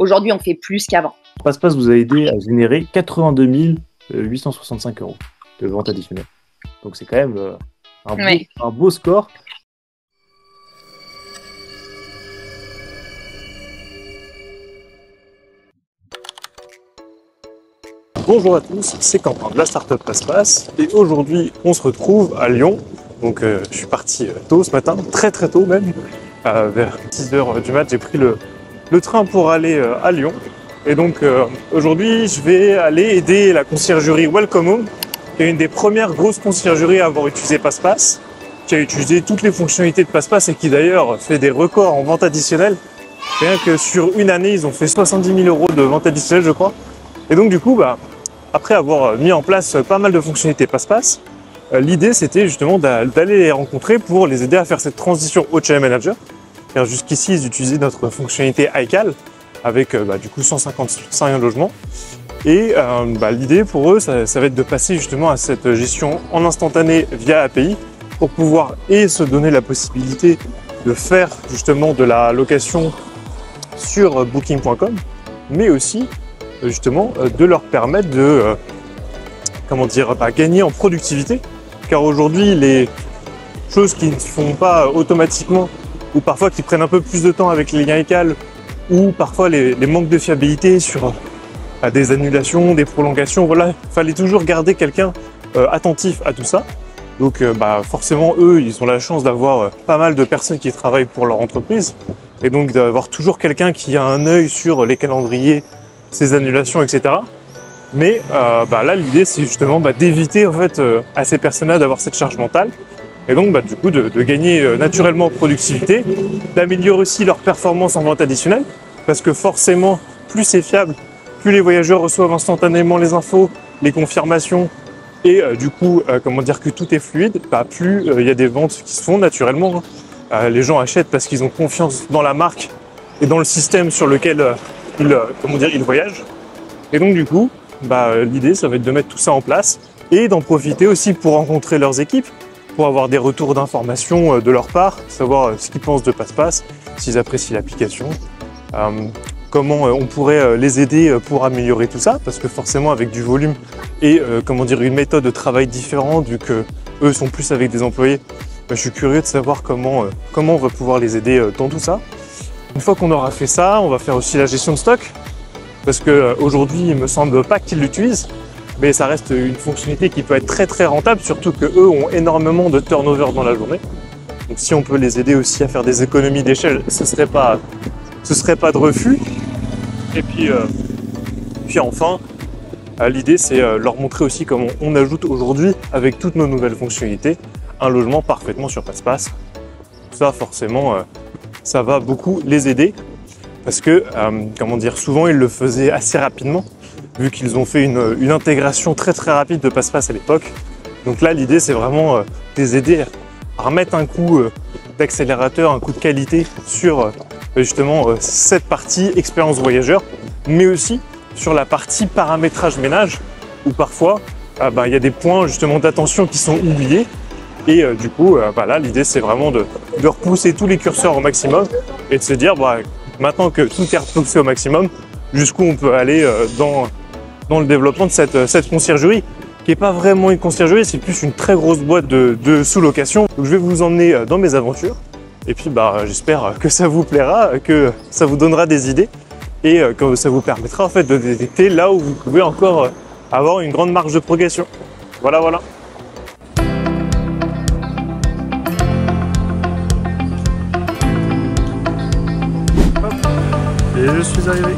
Aujourd'hui, on fait plus qu'avant. PassePass vous a aidé à générer 82 865 € de vente additionnelle. Donc c'est quand même un beau score. Bonjour à tous, c'est Quentin de la startup PassePass et aujourd'hui on se retrouve à Lyon. Donc je suis parti tôt ce matin, très tôt même, vers 6h du mat, j'ai pris le train pour aller à Lyon. Et donc aujourd'hui je vais aller aider la conciergerie Welcome Home, qui est une des premières grosses conciergeries à avoir utilisé PassePass, qui a utilisé toutes les fonctionnalités de PassePass et qui d'ailleurs fait des records en vente additionnelle. Rien que sur une année ils ont fait 70 000 € de vente additionnelle je crois. Et donc du coup après avoir mis en place pas mal de fonctionnalités PassePass, l'idée c'était justement d'aller les rencontrer pour les aider à faire cette transition au Channel Manager. Car jusqu'ici ils utilisaient notre fonctionnalité iCal avec du coup 155 logements. Et l'idée pour eux ça va être de passer justement à cette gestion en instantané via API pour pouvoir se donner la possibilité de faire justement de la location sur booking.com, mais aussi justement de leur permettre de gagner en productivité, car aujourd'hui les choses qui ne se font pas automatiquement ou parfois qui prennent un peu plus de temps avec les liens iCal ou parfois les manques de fiabilité sur des annulations, des prolongations, voilà, il fallait toujours garder quelqu'un attentif à tout ça. Donc forcément eux ils ont la chance d'avoir pas mal de personnes qui travaillent pour leur entreprise et donc d'avoir toujours quelqu'un qui a un œil sur les calendriers, ces annulations, etc. Mais là, l'idée, c'est justement d'éviter en fait à ces personnes-là d'avoir cette charge mentale et donc du coup de gagner naturellement en productivité, d'améliorer aussi leur performance en vente additionnelle parce que forcément, plus c'est fiable, plus les voyageurs reçoivent instantanément les infos, les confirmations et du coup, que tout est fluide, plus il y a des ventes qui se font naturellement. Les gens achètent parce qu'ils ont confiance dans la marque et dans le système sur lequel ils voyagent. Et donc du coup, l'idée ça va être de mettre tout ça en place et d'en profiter aussi pour rencontrer leurs équipes, pour avoir des retours d'informations de leur part, savoir ce qu'ils pensent de PassePass, s'ils apprécient l'application, comment on pourrait les aider pour améliorer tout ça, parce que forcément avec du volume et une méthode de travail différente, vu que eux sont plus avec des employés, je suis curieux de savoir comment on va pouvoir les aider dans tout ça. Une fois qu'on aura fait ça, on va faire aussi la gestion de stock, parce qu'aujourd'hui, il me semble pas qu'ils l'utilisent, mais ça reste une fonctionnalité qui peut être très rentable, surtout qu'eux ont énormément de turnover dans la journée. Donc si on peut les aider aussi à faire des économies d'échelle, ce serait pas de refus. Et puis enfin, l'idée c'est leur montrer aussi comment on ajoute aujourd'hui, avec toutes nos nouvelles fonctionnalités, un logement parfaitement sur PassePass. Ça forcément, ça va beaucoup les aider. Parce que, souvent ils le faisaient assez rapidement, vu qu'ils ont fait une intégration très rapide de PassePass à l'époque. Donc là, l'idée, c'est vraiment de les aider à remettre un coup d'accélérateur, un coup de qualité sur justement cette partie expérience voyageur, mais aussi sur la partie paramétrage ménage, où parfois, il y a des points justement d'attention qui sont oubliés. Et du coup, là, l'idée, c'est vraiment de repousser tous les curseurs au maximum et de se dire, maintenant que tout est repoussé au maximum, jusqu'où on peut aller dans le développement de cette conciergerie, qui n'est pas vraiment une conciergerie, c'est plus une très grosse boîte de sous-location. Donc je vais vous emmener dans mes aventures, et puis j'espère que ça vous plaira, que ça vous donnera des idées, et que ça vous permettra en fait de détecter là où vous pouvez encore avoir une grande marge de progression. Voilà. Et je suis arrivé.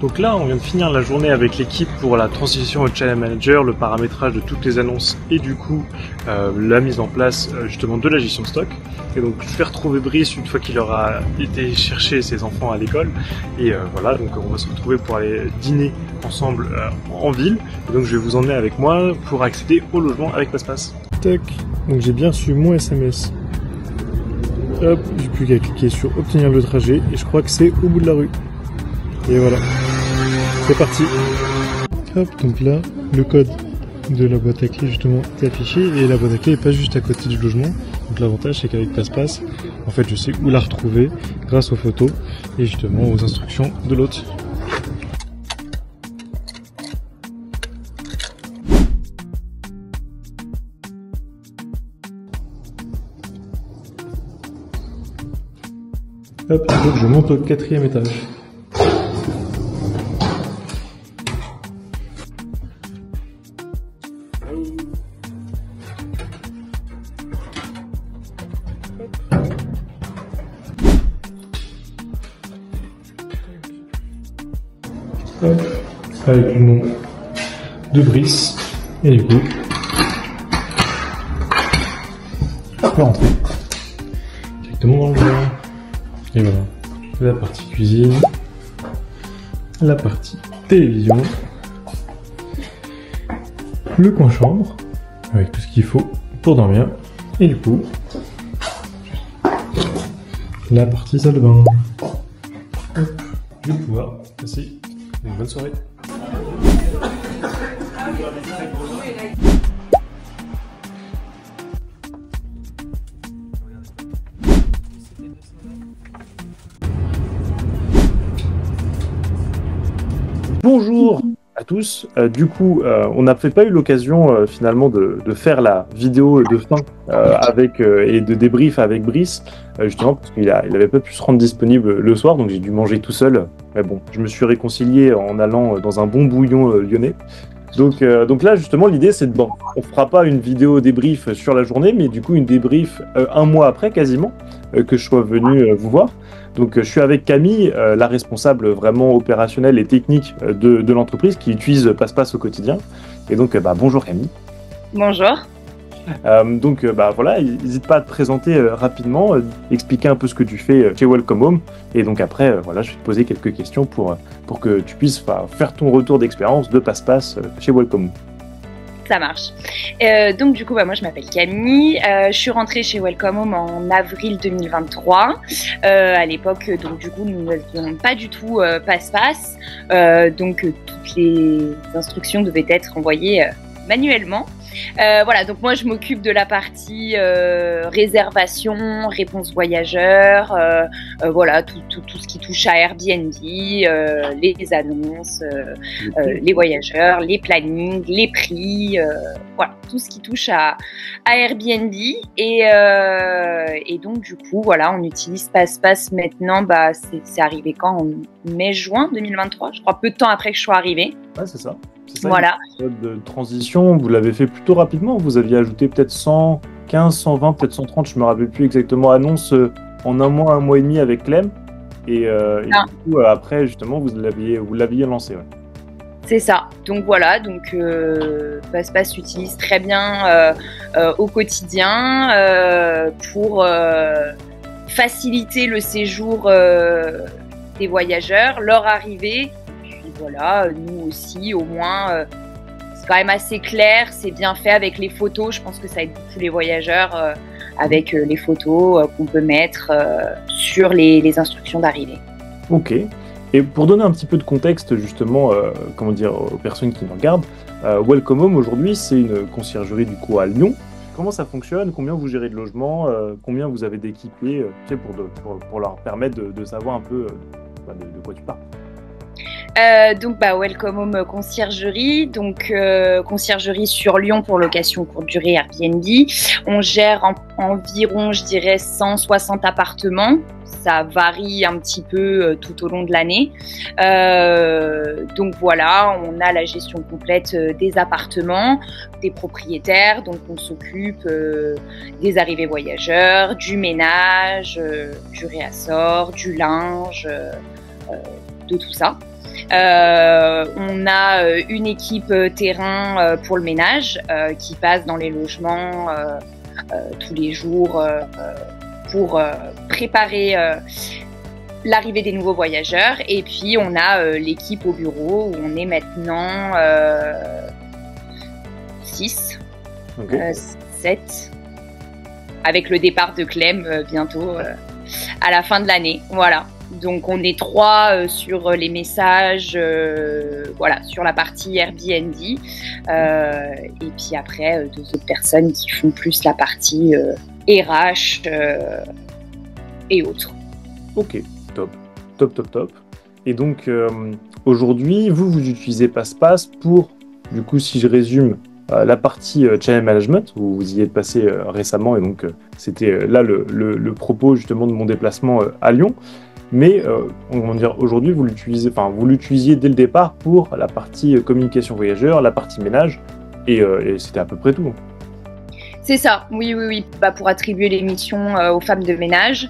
Donc là, on vient de finir la journée avec l'équipe pour la transition au Channel Manager, le paramétrage de toutes les annonces et du coup la mise en place justement de la gestion de stock. Et donc je vais retrouver Brice une fois qu'il aura été chercher ses enfants à l'école. Et voilà, donc on va se retrouver pour aller dîner ensemble en ville. Et donc je vais vous emmener avec moi pour accéder au logement avec PassPass. Tac, donc j'ai bien reçu mon SMS. Hop, j'ai plus qu'à cliquer sur obtenir le trajet et je crois que c'est au bout de la rue. Et voilà, c'est parti. Hop, donc là, le code de la boîte à clé justement est affiché et la boîte à clé est pas juste à côté du logement. Donc l'avantage c'est qu'avec PassPass, en fait je sais où la retrouver grâce aux photos et justement aux instructions de l'hôte. Hop, donc je monte au 4e étage. Hop, avec le nom de Brice, et du coup, on peut rentrer directement dans le logement. Et voilà, la partie cuisine, la partie télévision, le coin chambre, avec tout ce qu'il faut pour dormir, et du coup, la partie salle de bain. Hop, je vais pouvoir passer une bonne soirée. Bonjour à tous. Du coup, on n'a pas eu l'occasion finalement de faire la vidéo de fin et de débrief avec Brice, justement parce qu'il avait pas pu se rendre disponible le soir, donc j'ai dû manger tout seul. Mais bon, je me suis réconcilié en allant dans un bon bouillon lyonnais. Donc là, justement, l'idée c'est de on fera pas une vidéo débrief sur la journée, mais du coup une débrief un mois après quasiment que je sois venu vous voir. Donc je suis avec Camille, la responsable vraiment opérationnelle et technique de l'entreprise qui utilise PassPass au quotidien. Et donc bonjour Camille. Bonjour. Voilà, n'hésite pas à te présenter rapidement, expliquer un peu ce que tu fais chez Welcome Home. Et donc après, voilà, je vais te poser quelques questions pour que tu puisses faire ton retour d'expérience de PassPass chez Welcome Home. Ça marche. Donc du coup, moi je m'appelle Camille. Je suis rentrée chez Welcome Home en avril 2023. À l'époque, donc du coup, nous n'avions pas du tout PassPass. Donc toutes les instructions devaient être envoyées manuellement. Voilà, donc moi je m'occupe de la partie réservation, réponse voyageurs, voilà, tout ce qui touche à Airbnb, les annonces, les voyageurs, les plannings, les prix, voilà, tout ce qui touche à Airbnb. Et donc du coup, voilà, on utilise PassPass maintenant, c'est arrivé quand? En mai-juin 2023, je crois, peu de temps après que je sois arrivée. Ouais, c'est ça. Ça, voilà. Une période de transition, vous l'avez fait plutôt rapidement. Vous aviez ajouté peut-être 115, 120, peut-être 130, je me rappelle plus exactement, annonce en un mois et demi avec Clem. Et du coup, après, justement, vous l'aviez lancé. Ouais. C'est ça. Donc voilà, PassPass s'utilise très bien au quotidien pour faciliter le séjour des voyageurs, leur arrivée. Voilà, nous aussi, au moins, c'est quand même assez clair, c'est bien fait avec les photos. Je pense que ça aide beaucoup les voyageurs avec les photos qu'on peut mettre sur les instructions d'arrivée. Ok. Et pour donner un petit peu de contexte, justement, aux personnes qui nous regardent, Welcome Home, aujourd'hui, c'est une conciergerie du coup à Lyon. Comment ça fonctionne? Combien vous gérez de logements? Combien vous avez d'équipiers pour leur permettre de savoir un peu de quoi tu parles? Welcome Home conciergerie, conciergerie sur Lyon pour location courte durée Airbnb. On gère environ, je dirais, 160 appartements. Ça varie un petit peu tout au long de l'année. Donc voilà, on a la gestion complète des appartements, des propriétaires. Donc on s'occupe des arrivées voyageurs, du ménage, du réassort, du linge, de tout ça. On a une équipe terrain pour le ménage qui passe dans les logements tous les jours pour préparer l'arrivée des nouveaux voyageurs. Et puis on a l'équipe au bureau où on est maintenant 6, Ok. 7, avec le départ de Clem bientôt à la fin de l'année. Voilà. Donc on est 3 sur les messages, voilà, sur la partie Airbnb, et puis après 2 autres personnes qui font plus la partie RH et autres. Ok, top, top, top, top. Et donc, aujourd'hui, vous utilisez PassPass pour, du coup, si je résume, la partie channel management, où vous y êtes passé récemment, et donc c'était là le propos justement de mon déplacement à Lyon. Mais on va dire aujourd'hui, vous l'utilisiez dès le départ pour la partie communication voyageur, la partie ménage, et c'était à peu près tout. C'est ça, oui. Bah, pour attribuer les missions aux femmes de ménage,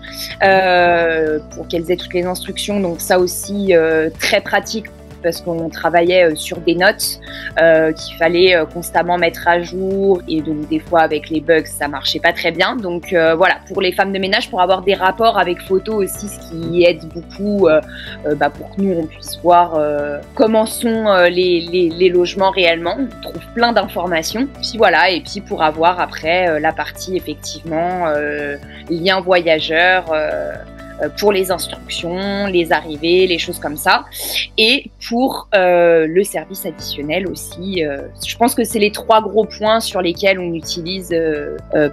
pour qu'elles aient toutes les instructions. Donc ça aussi, très pratique, parce qu'on travaillait sur des notes qu'il fallait constamment mettre à jour, et donc des fois avec les bugs ça marchait pas très bien. Donc voilà, pour les femmes de ménage, pour avoir des rapports avec photos aussi, ce qui aide beaucoup pour que nous on puisse voir comment sont les logements réellement. On trouve plein d'informations. Puis voilà, et puis pour avoir après la partie effectivement lien voyageur, pour les instructions, les arrivées, les choses comme ça. Et pour le service additionnel aussi, je pense que c'est les 3 gros points sur lesquels on utilise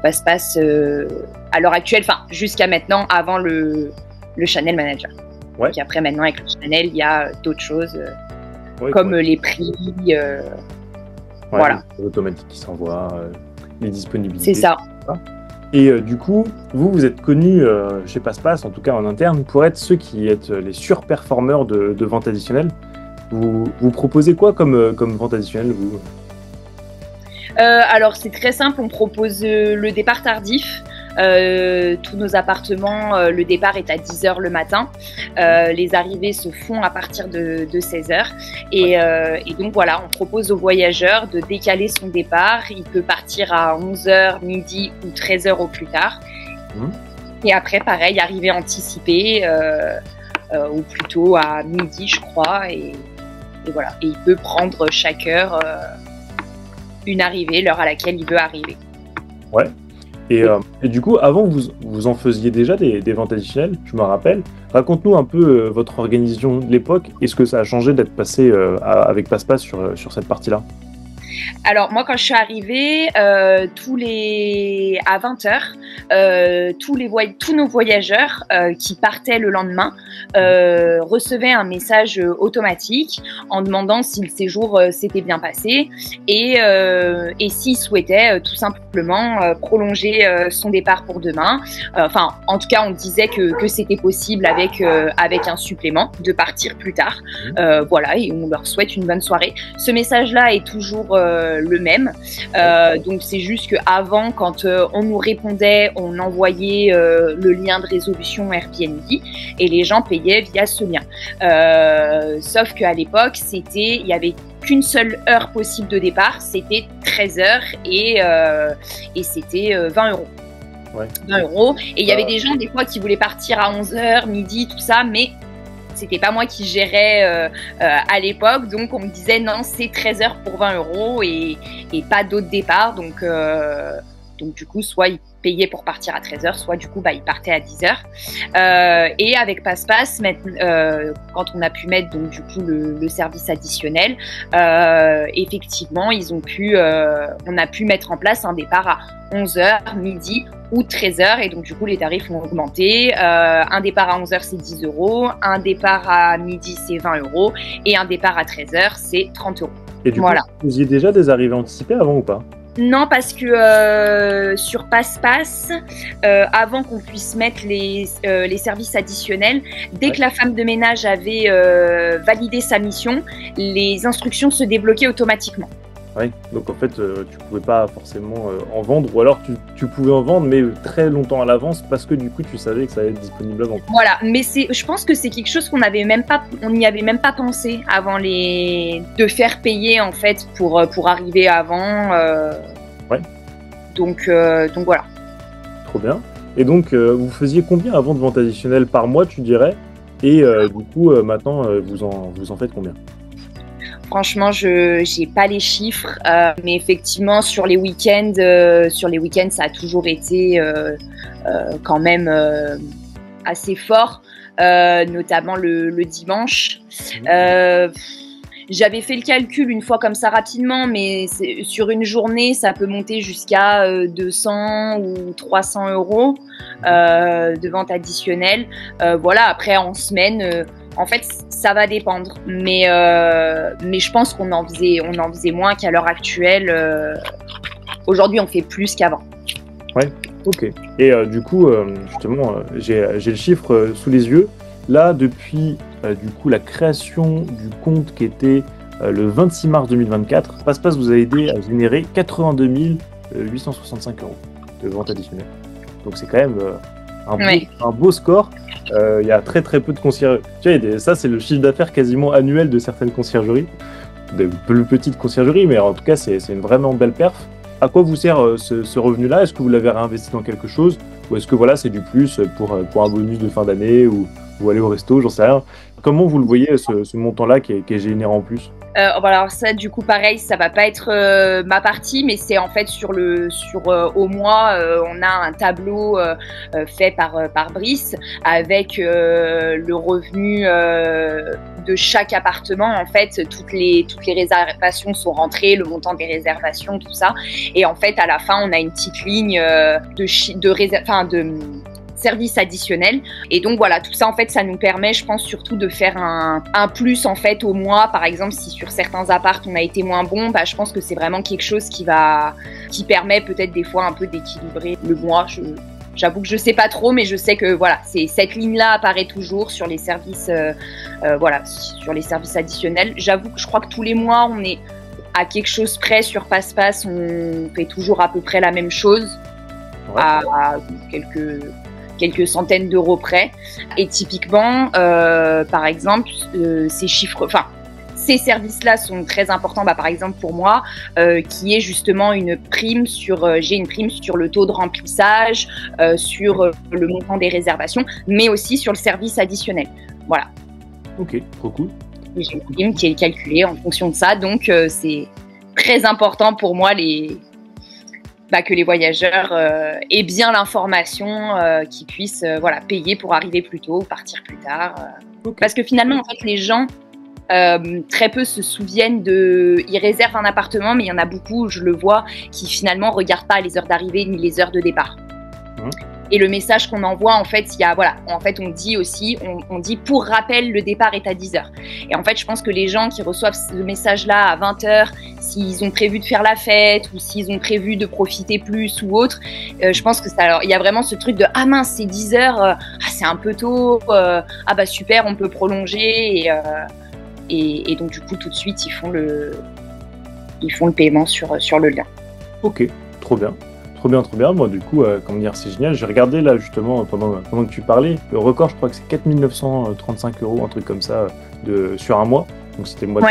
PassPass à l'heure actuelle, enfin jusqu'à maintenant, avant le Channel Manager. Ouais. Et après maintenant avec le Channel, il y a d'autres choses Ouais, comme les prix, voilà. L'automatique qui s'envoie, les disponibilités. C'est ça. Et du coup, vous êtes connu chez PassPass, en tout cas en interne, pour être ceux qui êtes les surperformeurs de vente additionnelle. Vous proposez quoi comme vente additionnelle, vous? Alors c'est très simple, on propose le départ tardif. Tous nos appartements, le départ est à 10h le matin. Les arrivées se font à partir de 16h. Et donc voilà, on propose aux voyageurs de décaler son départ. Il peut partir à 11h, midi ou 13h au plus tard. Et après, pareil, arrivée anticipée, ou plutôt à midi, je crois. Et voilà. Et il peut prendre chaque heure une arrivée, l'heure à laquelle il veut arriver. Ouais. Et du coup, avant, vous en faisiez déjà des ventes additionnelles, je me rappelle. Raconte-nous un peu votre organisation de l'époque et ce que ça a changé d'être passé avec PassPass sur cette partie-là. Alors moi, quand je suis arrivée, à 20h, tous nos voyageurs qui partaient le lendemain recevaient un message automatique en demandant si le séjour s'était bien passé et s'ils souhaitaient tout simplement prolonger son départ pour demain. Enfin, en tout cas, on disait que c'était possible avec un supplément de partir plus tard. Voilà, et on leur souhaite une bonne soirée. Ce message-là est toujours le même. Donc c'est juste qu'avant, quand on nous répondait, on envoyait le lien de résolution Airbnb et les gens payaient via ce lien. Sauf qu'à l'époque, il y avait qu'une seule heure possible de départ, c'était 13h et c'était 20 €. Ouais. 20 €. Et il y avait des gens, des fois, qui voulaient partir à 11h, midi, tout ça, mais c'était pas moi qui gérais à l'époque, donc on me disait non, c'est 13h pour 20 € et pas d'autres départs. Donc du coup, soit ils payaient pour partir à 13h, soit du coup, ils partaient à 10h. Et avec PassPass, quand on a pu mettre donc du coup le service additionnel, effectivement, on a pu mettre en place un départ à 11h, midi ou 13h, et donc du coup les tarifs ont augmenté. Un départ à 11h c'est 10 €, un départ à midi c'est 20 € et un départ à 13h c'est 30 €. Et du voilà. coup, vous faisiez déjà des arrivées anticipées avant ou pas? Non, parce que sur PassPass, avant qu'on puisse mettre les services additionnels, dès que la femme de ménage avait validé sa mission, les instructions se débloquaient automatiquement. Ouais, donc en fait, tu pouvais pas forcément en vendre, ou alors tu pouvais en vendre, mais très longtemps à l'avance, parce que du coup, tu savais que ça allait être disponible avant. Voilà, mais je pense que c'est quelque chose qu'on n'avait même pas, on n'y avait même pas pensé avant de faire payer en fait pour arriver avant. Ouais. Donc voilà. Trop bien. Et donc, vous faisiez combien avant de vente additionnelle par mois, tu dirais? Et du coup, maintenant, vous en faites combien? Franchement, je n'ai pas les chiffres, mais effectivement, sur les week-ends, ça a toujours été quand même assez fort, notamment le dimanche. J'avais fait le calcul une fois comme ça rapidement, mais sur une journée, ça peut monter jusqu'à 200 ou 300 euros de vente additionnelle. Voilà, après en semaine, en fait, ça va dépendre. Mais je pense qu'on en faisait moins qu'à l'heure actuelle. Aujourd'hui, on fait plus qu'avant. Ouais, ok. Et du coup, justement, j'ai le chiffre sous les yeux. Là, depuis du coup la création du compte qui était le 26 mars 2024, PassePass vous a aidé à générer 82 865 euros de vente additionnelle. Donc c'est quand même un beau score. Il y a très très peu de conciergeries. Tu vois, ça c'est le chiffre d'affaires quasiment annuel de certaines conciergeries, de plus petites conciergeries, mais en tout cas c'est une vraiment belle perf. À quoi vous sert ce revenu-là? Est-ce que vous l'avez réinvesti dans quelque chose, ou est-ce que voilà, c'est du plus pour un bonus de fin d'année, ou aller au resto, j'en sais rien. Comment vous le voyez, ce montant-là qui est généré en plus? Alors ça, du coup, pareil, ça va pas être ma partie, mais c'est en fait au mois, on a un tableau fait par Brice avec le revenu de chaque appartement. En fait, toutes les réservations sont rentrées, le montant des réservations, tout ça. Et en fait, à la fin, on a une petite ligne de services additionnels. Et donc voilà, tout ça en fait, ça nous permet, je pense, surtout de faire un plus en fait au mois. Par exemple, si sur certains apparts on a été moins bon, bah, je pense que c'est vraiment quelque chose qui permet peut-être des fois un peu d'équilibrer le mois. J'avoue que je sais pas trop, mais je sais que voilà, cette ligne-là apparaît toujours sur les services, sur les services additionnels. J'avoue que je crois que tous les mois on est à quelque chose près sur PassePass, on fait toujours à peu près la même chose, à quelques centaines d'euros près. Et typiquement, par exemple, ces services-là sont très importants. Par exemple pour moi, qui est justement j'ai une prime sur le taux de remplissage, sur le montant des réservations, mais aussi sur le service additionnel. Voilà. Ok, trop cool. Et j'ai une prime qui est calculée en fonction de ça, donc c'est très important pour moi que les voyageurs aient bien l'information, qu'ils puissent payer pour arriver plus tôt ou partir plus tard. Okay. Parce que finalement, en fait, les gens, très peu se souviennent ils réservent un appartement, mais il y en a beaucoup, je le vois, qui finalement ne regardent pas les heures d'arrivée ni les heures de départ. Et le message qu'on envoie, en fait, on dit aussi, on dit pour rappel, le départ est à 10h. Et en fait, je pense que les gens qui reçoivent ce message-là à 20h, s'ils ont prévu de faire la fête ou s'ils ont prévu de profiter plus ou autre, je pense que il y a vraiment ce truc de ah mince, c'est 10h, c'est un peu tôt, ah bah super, on peut prolonger. Et donc, du coup, tout de suite, ils font le paiement sur le lien. Ok, trop bien. Trop bien. Moi, du coup, c'est génial. J'ai regardé là, justement, pendant que tu parlais. Le record, je crois que c'est 4 935 euros, un truc comme ça, sur un mois. Donc, c'était le mois de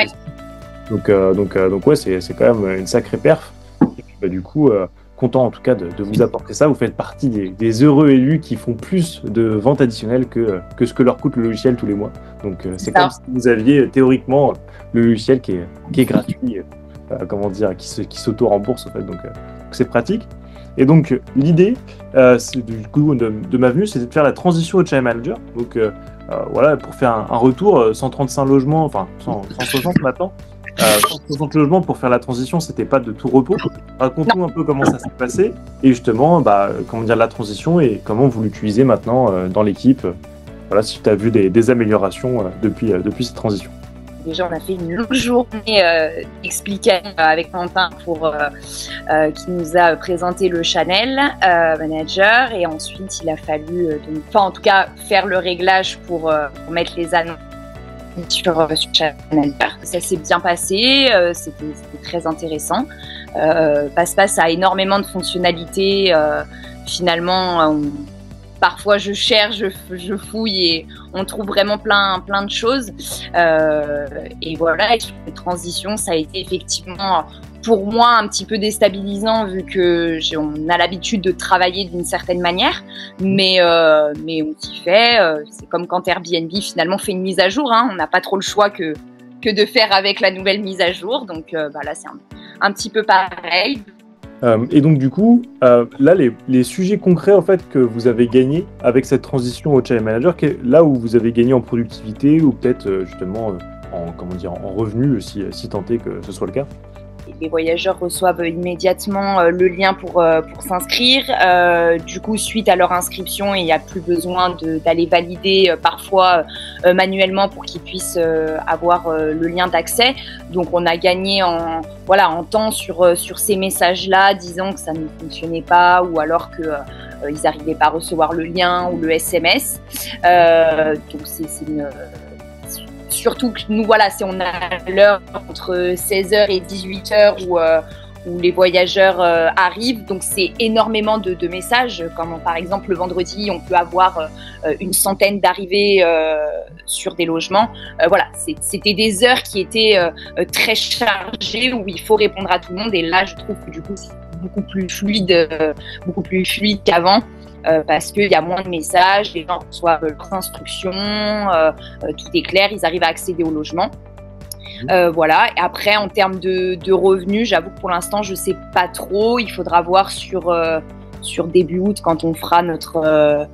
donc ouais, c'est quand même une sacrée perf. Et puis, du coup, content en tout cas de vous apporter ça. Vous faites partie des heureux élus qui font plus de ventes additionnelles que ce que leur coûte le logiciel tous les mois. Donc, c'est comme si vous aviez théoriquement le logiciel qui est gratuit, qui s'auto-rembourse, en fait. Donc, c'est pratique. Et donc, l'idée, du coup, de ma venue, c'était de faire la transition au Channel Manager. Donc, pour faire un retour, 135 logements, enfin, 160 maintenant, 160 logements pour faire la transition, c'était pas de tout repos. Raconte-nous un peu comment ça s'est passé, et justement, la transition et comment vous l'utilisez maintenant dans l'équipe. Voilà, si tu as vu des améliorations depuis cette transition. Déjà, on a fait une longue journée expliquée avec Quentin qui nous a présenté le Channel Manager, et ensuite il a fallu, en tout cas, faire le réglage pour mettre les annonces sur Channel. Ça s'est bien passé, c'était très intéressant. Passe-Passe a énormément de fonctionnalités. Finalement, parfois je cherche, je fouille et on trouve vraiment plein de choses. Et voilà, et sur les transitions, ça a été effectivement pour moi un petit peu déstabilisant vu que on a l'habitude de travailler d'une certaine manière, mais on s'y fait. C'est comme quand Airbnb finalement fait une mise à jour, hein, on n'a pas trop le choix que de faire avec la nouvelle mise à jour. Donc là, c'est un petit peu pareil. Et donc du coup, là, les sujets concrets en fait que vous avez gagnés avec cette transition au Channel Manager, là où vous avez gagné en productivité ou peut-être justement en revenus, si tant est que ce soit le cas. Les voyageurs reçoivent immédiatement le lien pour s'inscrire. Du coup, suite à leur inscription, il n'y a plus besoin d'aller valider parfois manuellement pour qu'ils puissent avoir le lien d'accès. Donc, on a gagné en temps sur ces messages-là, disant que ça ne fonctionnait pas ou alors que ils n'arrivaient pas à recevoir le lien ou le SMS. Donc, c'est une... Surtout que nous, si on a l'heure entre 16h et 18h où les voyageurs arrivent, donc c'est énormément de messages, comme par exemple le vendredi, on peut avoir une centaine d'arrivées sur des logements. C'était des heures qui étaient très chargées, où il faut répondre à tout le monde, et là, je trouve que du coup, c'est beaucoup plus fluide qu'avant. Parce qu'il y a moins de messages, les gens reçoivent leurs instructions, tout est clair, ils arrivent à accéder au logement. Voilà. Et après, en termes de revenus, j'avoue que pour l'instant, je ne sais pas trop. Il faudra voir sur début août, quand on fera notre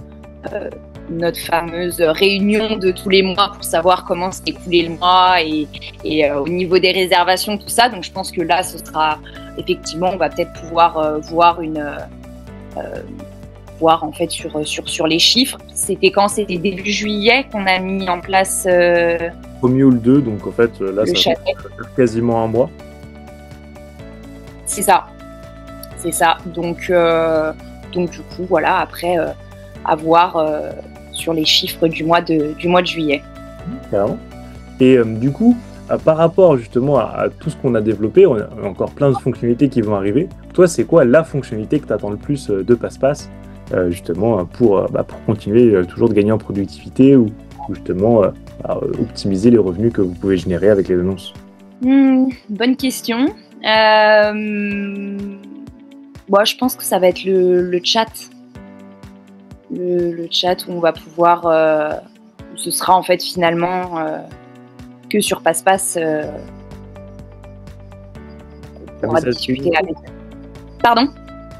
fameuse réunion de tous les mois pour savoir comment s'est écoulé le mois et au niveau des réservations, tout ça. Donc, je pense que là, ce sera effectivement, on va peut-être pouvoir voir en fait sur les chiffres. C'était quand? C'était début juillet qu'on a mis en place premier ou le 2, donc en fait là ça fait quasiment un mois. C'est ça. Donc du coup voilà, après à voir sur les chiffres du mois de juillet. Carrément. Et du coup, par rapport justement à tout ce qu'on a développé, on a encore plein de fonctionnalités qui vont arriver. Toi, c'est quoi la fonctionnalité que tu attends le plus de Passe-Passe justement pour continuer toujours de gagner en productivité ou justement optimiser les revenus que vous pouvez générer avec les annonces? Bonne question. Je pense que ça va être le chat. Le chat où on va pouvoir... ce sera en fait finalement que sur Passe-Passe. On pourra discuter avec... Pardon?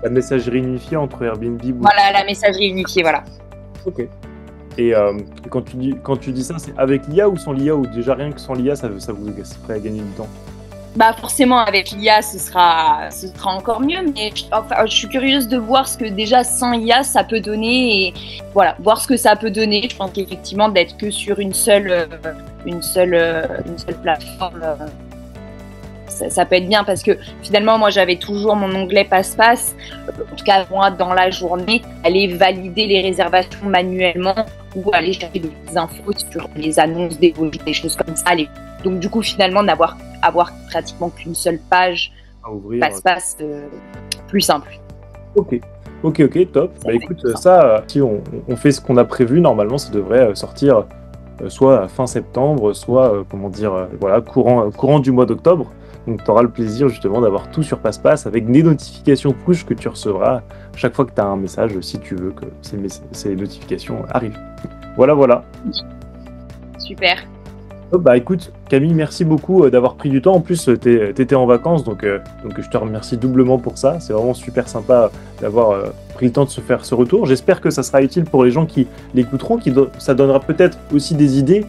La messagerie unifiée entre Airbnb... Voilà, la messagerie unifiée, voilà. Ok. Et quand tu dis ça, c'est avec l'IA ou sans l'IA, ou déjà rien que sans l'IA, ça vous ferait gagner du temps? Forcément, avec l'IA, ce sera encore mieux, mais je suis curieuse de voir ce que déjà sans IA, ça peut donner, et voilà, voir ce que ça peut donner. Je pense qu'effectivement, d'être que sur une seule plateforme, ça peut être bien, parce que finalement, moi, j'avais toujours mon onglet Passe-Passe. En tout cas, moi, dans la journée, aller valider les réservations manuellement ou aller chercher des infos sur les annonces, des choses comme ça. Donc, du coup, finalement, avoir pratiquement qu'une seule page Passe-Passe, plus simple. Ok, top. Écoute, ça, si on fait ce qu'on a prévu, normalement, ça devrait sortir soit fin septembre, soit, courant du mois d'octobre. Donc, tu auras le plaisir justement d'avoir tout sur Passe-Passe avec des notifications push que tu recevras chaque fois que tu as un message, si tu veux que ces notifications arrivent. Voilà. Super. Écoute, Camille, merci beaucoup d'avoir pris du temps. En plus, tu étais en vacances, donc je te remercie doublement pour ça. C'est vraiment super sympa d'avoir pris le temps de se faire ce retour. J'espère que ça sera utile pour les gens qui l'écouteront, ça donnera peut-être aussi des idées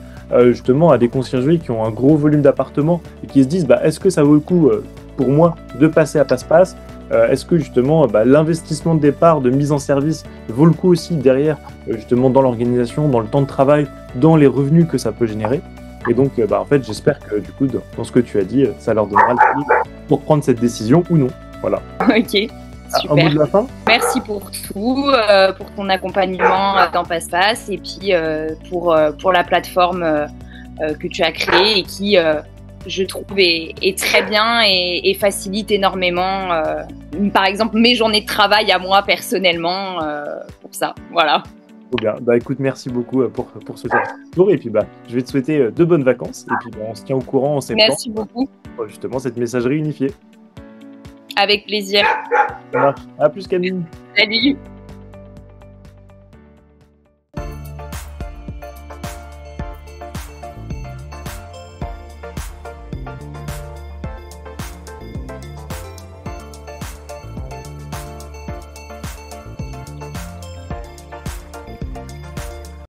justement à des conciergeries qui ont un gros volume d'appartements et qui se disent est-ce que ça vaut le coup pour moi de passer à Passe-Passe? Est-ce que justement l'investissement de départ, de mise en service vaut le coup aussi derrière, justement dans l'organisation, dans le temps de travail, dans les revenus que ça peut générer? Et donc en fait j'espère que du coup dans ce que tu as dit, ça leur donnera le prix pour prendre cette décision ou non. Voilà. Ok. Super. Un mot de la fin? Merci pour tout, pour ton accompagnement dans Passe-Passe, et puis pour la plateforme que tu as créé et qui, je trouve, est très bien et facilite énormément, par exemple, mes journées de travail à moi personnellement pour ça. Voilà. Trop bien. Bah écoute, merci beaucoup pour ce tour. Et puis je vais te souhaiter de bonnes vacances. Et puis on se tient au courant en septembre. Merci beaucoup. Pour justement cette messagerie unifiée. Avec plaisir. Ça marche. À plus Camille. Salut.